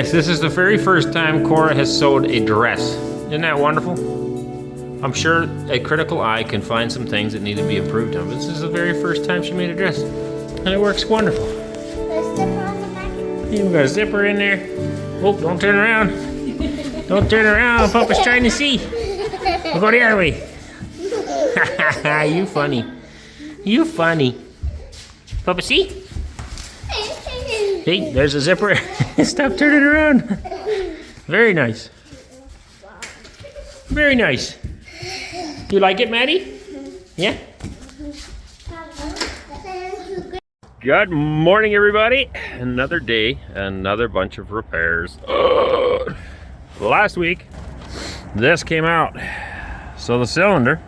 Yes, this is the very first time Cora has sewed a dress. Isn't that wonderful? I'm sure a critical eye can find some things that need to be improved on, but this is the very first time she made a dress. And it works wonderful. There's a zipper on the back. Even got a zipper in there. Oh, don't turn around. Don't turn around, Papa's trying to see. We'll go the other way. You funny. You funny. Papa, see? Hey, there's a zipper. Stop turning around. Very nice. Very nice. You like it, Maddie? Yeah? Good morning, everybody. Another day, another bunch of repairs. Last week, this came out. So the cylinder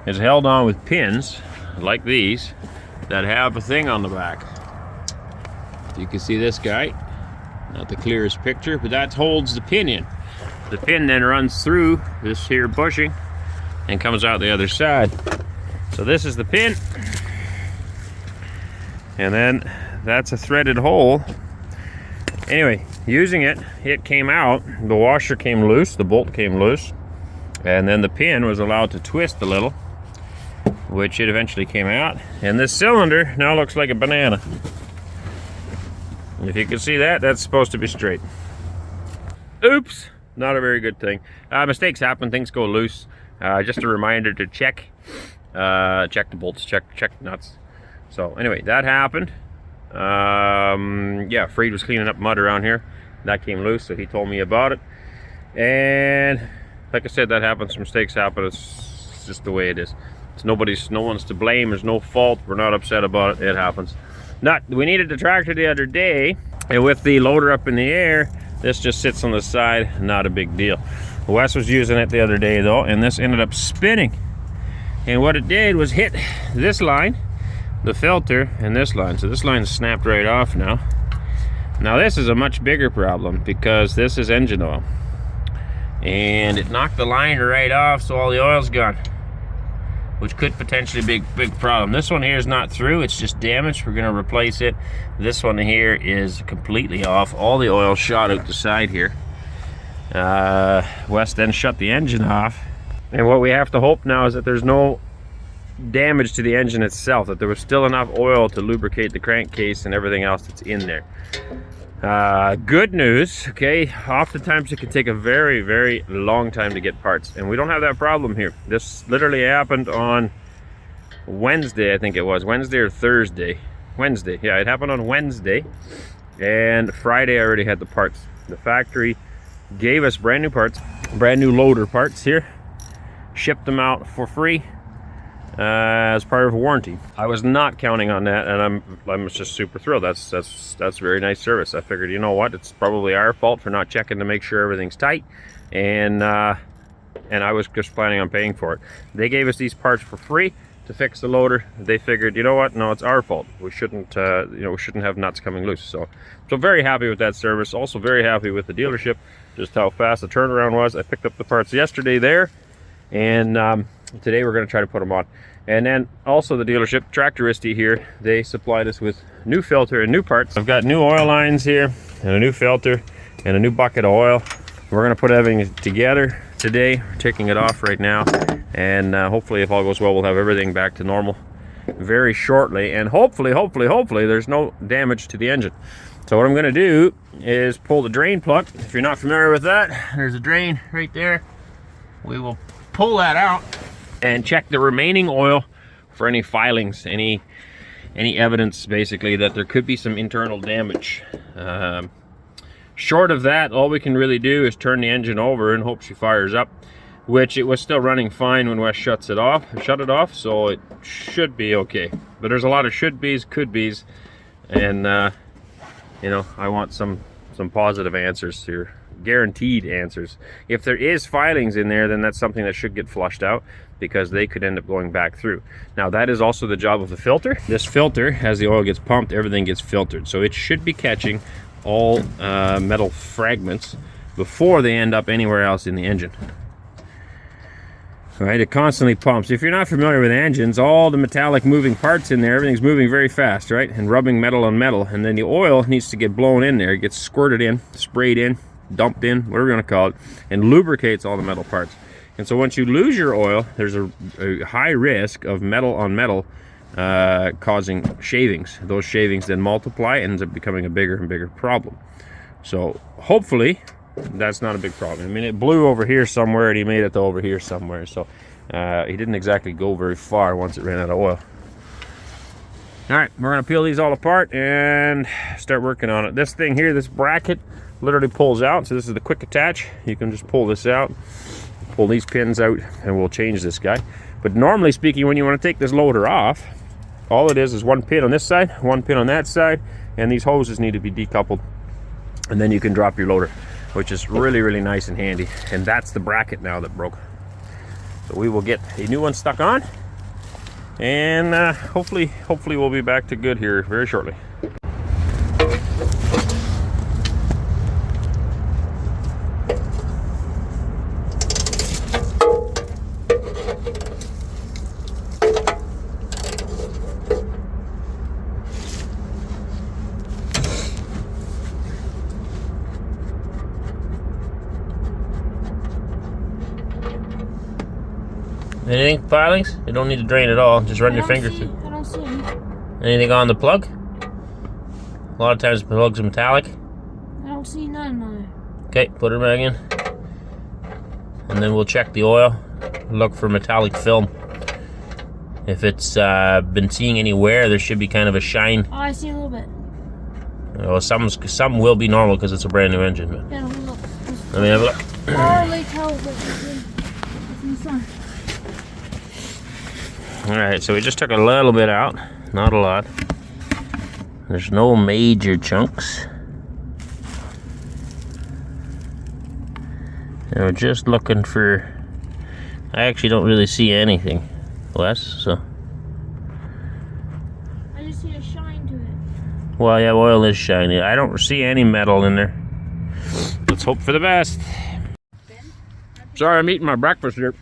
is held on with pins like these that have a thing on the back. You can see this guy, not the clearest picture, but that holds the pin in. The pin then runs through this here bushing and comes out the other side. So this is the pin, and then that's a threaded hole. Anyway, using it, it came out, the washer came loose, the bolt came loose, and then the pin was allowed to twist a little, which it eventually came out, and this cylinder now looks like a banana. If you can see that, that's supposed to be straight. Oops, not a very good thing. Mistakes happen, things go loose. Just a reminder to check the bolts, check nuts. So anyway, that happened. Yeah, Freed was cleaning up mud around here. That came loose, so he told me about it. And like I said, that happens, mistakes happen. It's just the way it is. It's no one's to blame, there's no fault. We're not upset about it, it happens. We needed the tractor the other day, and with the loader up in the air, this just sits on the side, not a big deal. Wes was using it the other day though, and this ended up spinning. And what it did was hit this line, the filter, and this line. So this line snapped right off now. Now this is a much bigger problem because this is engine oil. And it knocked the line right off, so all the oil's gone, which could potentially be a big problem. This one here is not through, it's just damaged. We're gonna replace it. This one here is completely off. All the oil shot out the side here. Wes then shut the engine off. And what we have to hope now is that there's no damage to the engine itself, that there was still enough oil to lubricate the crankcase and everything else that's in there. Good news, okay, oftentimes it can take a very, very long time to get parts, and we don't have that problem here. This literally happened on Wednesday, I think it was, Wednesday or Thursday. Wednesday, yeah, it happened on Wednesday, and Friday I already had the parts. The factory gave us brand new parts, brand new loader parts here, shipped them out for free as part of a warranty. I was not counting on that, and I'm just super thrilled. That's very nice service. I figured, you know what, it's probably our fault for not checking to make sure everything's tight, and I was just planning on paying for it. They gave us these parts for free to fix the loader. They figured, you know what, no, it's our fault. We shouldn't we shouldn't have nuts coming loose. So very happy with that service. Also very happy with the dealership, just how fast the turnaround was. I picked up the parts yesterday there, and today we're going to try to put them on. And then also the dealership, Tractoristi here, they supplied us with new filter and new parts. I've got new oil lines here, and a new filter, and a new bucket of oil. We're going to put everything together today. We're taking it off right now, and hopefully, if all goes well, we'll have everything back to normal very shortly. And hopefully, there's no damage to the engine. So what I'm going to do is pull the drain plug. If you're not familiar with that, there's a drain right there. We will pull that out and check the remaining oil for any filings, any evidence basically that there could be some internal damage. Short of that, all we can really do is turn the engine over and hope she fires up, which it was still running fine when Wes shut it off, so it should be okay. But there's a lot of should be's, could be's, and you know, I want some positive answers here, guaranteed answers. If there is filings in there, then that's something that should get flushed out, because they could end up going back through. Now that is also the job of the filter. This filter, as the oil gets pumped, everything gets filtered, so it should be catching all metal fragments before they end up anywhere else in the engine. right? It constantly pumps. If you're not familiar with engines, all the metallic moving parts in there, everything's moving very fast, right? And rubbing metal on metal. And then the oil needs to get blown in there. It gets squirted in, sprayed in, dumped in, whatever you want to call it, and lubricates all the metal parts. And so once you lose your oil, there's a high risk of metal on metal causing shavings. Those shavings then multiply and ends up becoming a bigger and bigger problem. So hopefully that's not a big problem. I mean, it blew over here somewhere and he made it to over here somewhere. So he didn't exactly go very far once it ran out of oil. All right, we're gonna peel these all apart and start working on it. This thing here, this bracket, literally pulls out. So this is the quick attach. You can just pull this out, pull these pins out, and we'll change this guy. But normally speaking, when you want to take this loader off, all it is one pin on this side, one pin on that side, and these hoses need to be decoupled. And then you can drop your loader, which is really, really nice and handy. And that's the bracket now that broke. So we will get a new one stuck on, and hopefully we'll be back to good here very shortly. Anything, filings? You don't need to drain at all. Just run your finger through. I don't see any. Anything on the plug? A lot of times the plugs are metallic. I don't see none on it. Okay, put her back in. And then we'll check the oil. Look for metallic film. If it's been seeing any wear, there should be kind of a shine. Oh, I see a little bit. Well, some will be normal because it's a brand new engine. But Yeah, look. let me have a look. Hardly tell, but it's in the sun. Alright, so we just took a little bit out, not a lot. There's no major chunks. And we're just looking for... I actually don't really see anything, Wes, so... I just see a shine to it. Well, yeah, oil is shiny. I don't see any metal in there. Let's hope for the best. Sorry, I'm eating my breakfast here.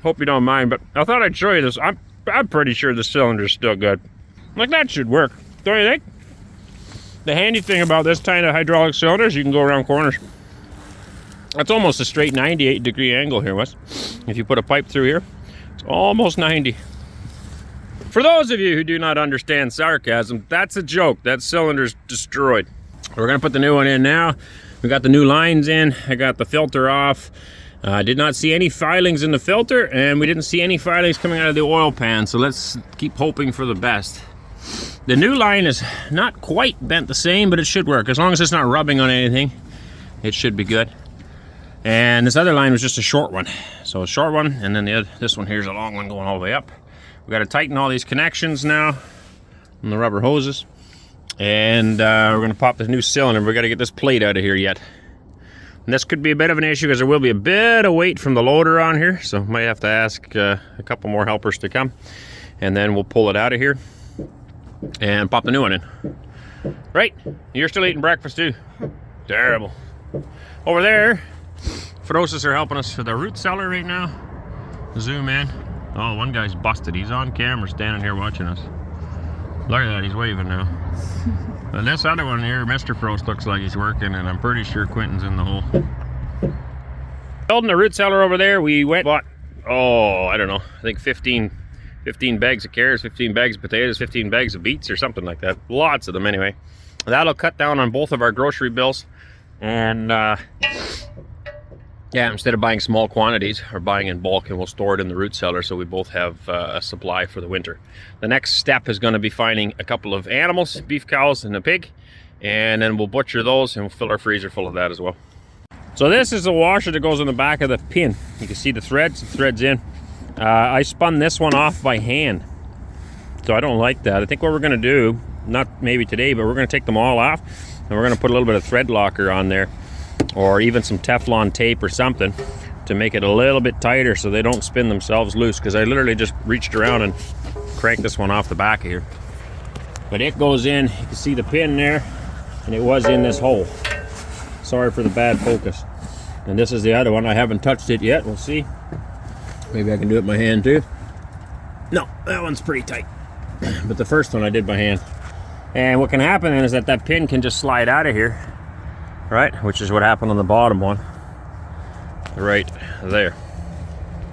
Hope you don't mind, but I thought I'd show you this. I'm pretty sure the cylinder's still good. Like, that should work, don't you think? The handy thing about this kind of hydraulic cylinder is you can go around corners. That's almost a straight 98-degree angle here, Wes. If you put a pipe through here, it's almost 90. For those of you who do not understand sarcasm, that's a joke. That cylinder's destroyed. We're gonna put the new one in now. We got the new lines in. I got the filter off. Did not see any filings in the filter, and we didn't see any filings coming out of the oil pan, so let's keep hoping for the best. The new line is not quite bent the same, but it should work. As long as it's not rubbing on anything, it should be good. And this other line was just a short one. So a short one, and then this one here is a long one going all the way up. We got to tighten all these connections now on the rubber hoses. And we're going to pop the new cylinder. We got to get this plate out of here yet. And this could be a bit of an issue because there will be a bit of weight from the loader on here, so might have to ask a couple more helpers to come, and then we'll pull it out of here and pop the new one in. Right, you're still eating breakfast too. Terrible. Over there, Ferocis are helping us for the root cellar right now. Zoom in. Oh, one guy's busted. He's on camera standing here watching us. Look at that, he's waving now. And this other one here, Mr. Frost, looks like he's working, and I'm pretty sure Quentin's in the hole. Building the root cellar over there, we bought, I don't know, I think 15 bags of carrots, 15 bags of potatoes, 15 bags of beets or something like that. Lots of them anyway. That'll cut down on both of our grocery bills. And yeah, instead of buying small quantities, we're buying in bulk, and we'll store it in the root cellar so we both have a supply for the winter. The next step is going to be finding a couple of animals, beef cows and a pig, and then we'll butcher those and we'll fill our freezer full of that as well. So this is the washer that goes on the back of the pin. You can see the threads in. I spun this one off by hand, so I don't like that. I think what we're going to do, not maybe today, but we're going to take them all off, and we're going to put a little bit of thread locker on there, or even some Teflon tape or something to make it a little bit tighter so they don't spin themselves loose, because I literally just reached around and cranked this one off the back of here. But it goes in, you can see the pin there, and it was in this hole. Sorry for the bad focus. And this is the other one. I haven't touched it yet, we'll see. Maybe I can do it by hand too. No, that one's pretty tight. But the first one I did by hand. And what can happen then is that pin can just slide out of here, right? Which is what happened on the bottom one. Right there.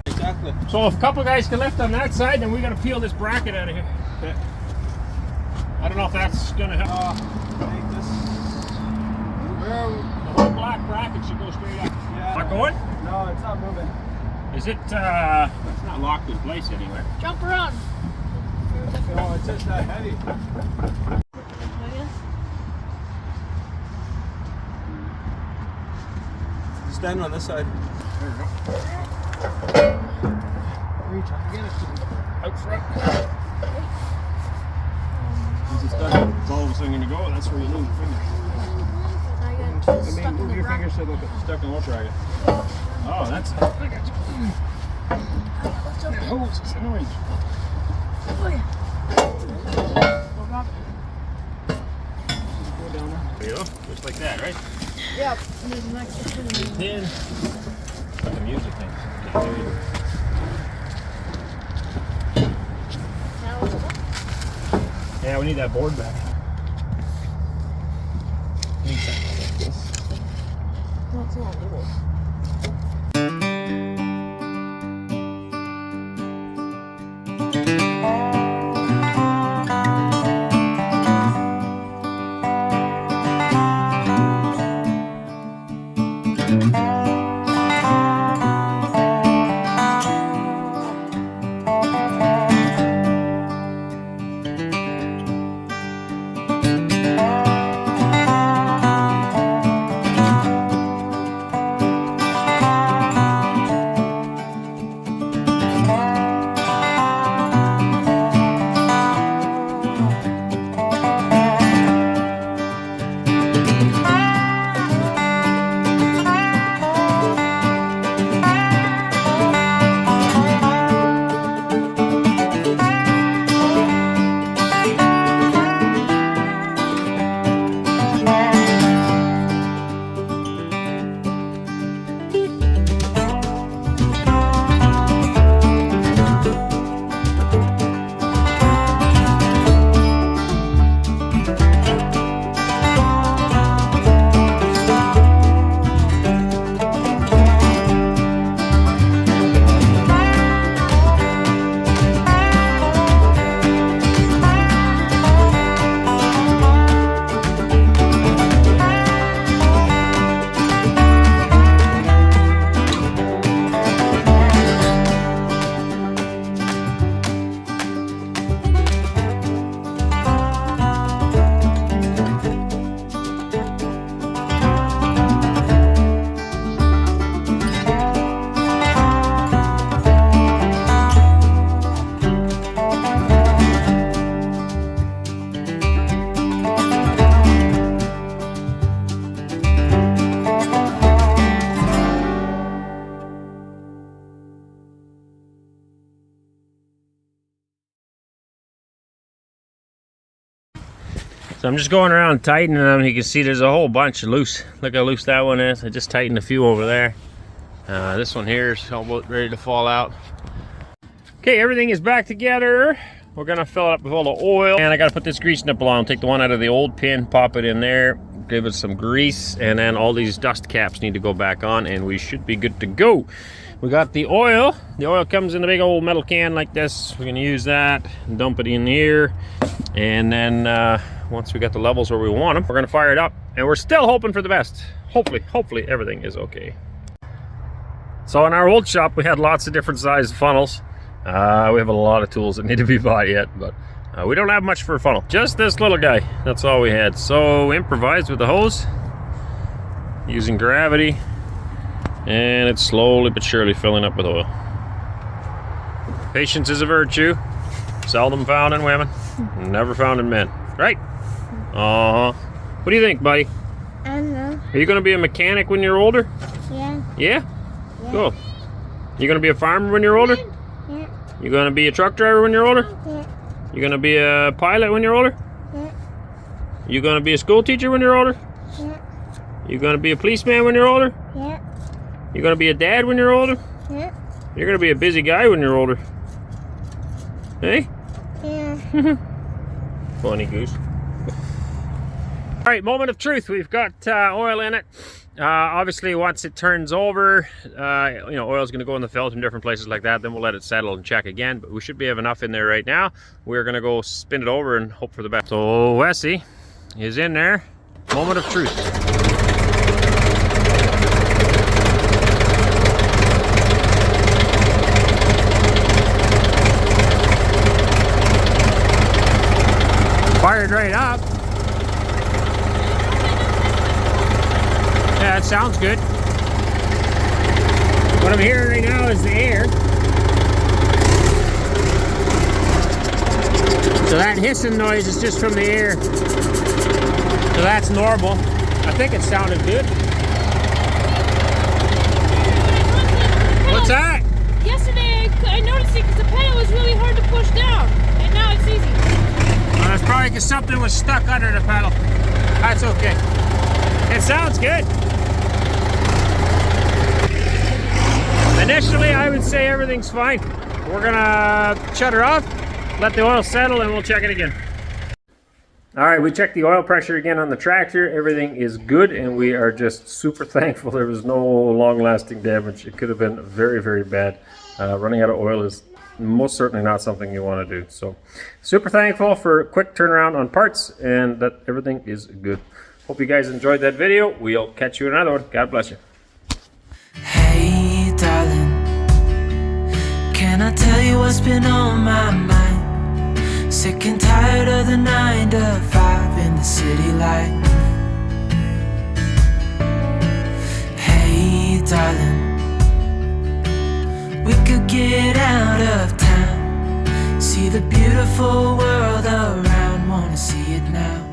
Exactly. So if a couple guys can lift on that side, then we gotta peel this bracket out of here. Okay. I don't know if that's gonna help. Take this. The whole black bracket should go straight up. Yeah. Not going? No, it's not moving. Is it, it's not locked in place anywhere. Jump around. No, it's just that heavy. Stand on this side. There we go. Reach up, get it. Out front. Once it's done, it's all of a sudden gonna go, that's where you lose your fingers. Move your fingers so they'll get stuck in the drag it. Oh, that's, I got you. That hose is annoying. Go down there. There you go, just like that, right? Yep. And there's an extra pin. Pin. Like the music thing. Okay, there you go. Now it's up. Yeah, we need that board back. Need something like this. No, it's not little. So I'm just going around tightening them. You can see there's a whole bunch loose. Look how loose that one is. I just tightened a few over there. This one here is almost ready to fall out. Okay, everything is back together. We're gonna fill it up with all the oil. And I gotta put this grease nipple on. Take the one out of the old pin, pop it in there, give it some grease, and then all these dust caps need to go back on, and we should be good to go. We got the oil. The oil comes in a big old metal can like this. We're gonna use that and dump it in here. And then once we got the levels where we want them, we're gonna fire it up. And we're still hoping for the best. Hopefully everything is okay. So in our old shop, we had lots of different sized funnels. We have a lot of tools that need to be bought yet, but we don't have much for a funnel. Just this little guy, that's all we had. So improvised with the hose, using gravity, and it's slowly but surely filling up with oil. Patience is a virtue, seldom found in women, never found in men, right? What do you think, buddy? I don't know. Are you gonna be a mechanic when you're older? Yeah. Yeah? Cool. You gonna be a farmer when you're older? Yeah. You gonna be a truck driver when you're older? Yeah. You gonna be a pilot when you're older? Yeah. You gonna be a school teacher when you're older? Yeah. You gonna be a policeman when you're older? Yeah. You gonna be a dad when you're older? Yeah. You're gonna be a busy guy when you're older. Hey? Yeah. Funny goose. All right, moment of truth. We've got oil in it. Obviously, once it turns over, oil is going to go in the filter in different places like that. Then we'll let it settle and check again. But we should have enough in there right now. We're going to go spin it over and hope for the best. So Wessie is in there. Moment of truth. Fired right up. Yeah, it sounds good. What I'm hearing right now is the air. So that hissing noise is just from the air. So that's normal. I think it sounded good. What's that? Yesterday I noticed it because the pedal was really hard to push down, and now it's easy. Well, that's probably because something was stuck under the pedal. That's okay. It sounds good. Initially, I would say everything's fine. We're gonna shut her off, let the oil settle, and we'll check it again. All right, we checked the oil pressure again on the tractor. Everything is good, and we are just super thankful there was no long-lasting damage. It could have been very, very bad. Running out of oil is most certainly not something you want to do. So, super thankful for a quick turnaround on parts, and that everything is good. Hope you guys enjoyed that video. We'll catch you in another one. God bless you. Hey, darling, can I tell you what's been on my mind? Sick and tired of the 9 to 5 in the city life. Hey, darling, we could get out of town, see the beautiful world around, wanna see it now.